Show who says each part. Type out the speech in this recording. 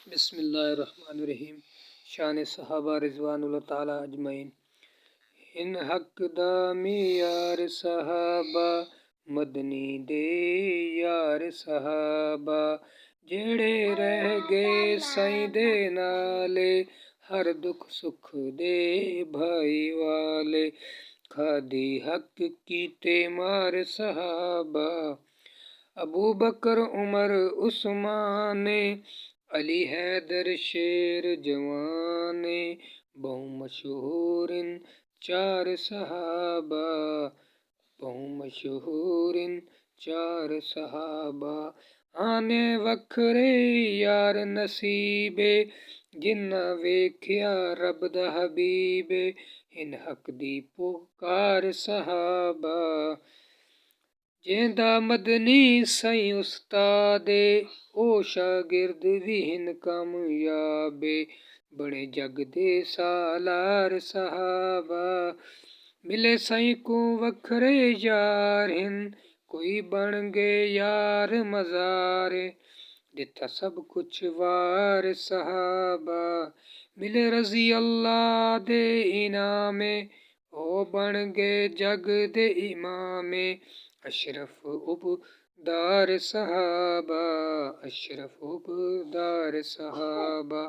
Speaker 1: बिस्मिल्लाहिर्रहमानिर्रहीम। शान सहाबा रिज़वानुल्लाह ताला अजमईन। इन हक दामी यार सहाबा मदनी दे यार सहाबा जेड़े रह गए साईं दे नाले हर दुख सुख दे भाई वाले खादी हक कीते मार सहाबा अबू बकर उमर उस्माने अली हैदर शेर जवाने बहु मशहूरिन चार सहाबा बहु मशहूरिन चार सहाबा आने वखरे यार नसीबे जिन्ना वेख्या रब दा हबीबे इन हक दी पुकार सहाबा जेंदा मदनी साईं उस्तादे ओ शागिर्द भी हिन कामयाबे बने जग दे सालार सहाबा मिले साईं को वखरे यार हिन कोई बन गए यार मज़ारे दिता सब कुछ वार सहाबा मिले रज़ी अल्लाह दे इनामे ओ बन गए जग दे इमामे अशरफ उबदार सहाबा अशरफ उबदार सहाबा।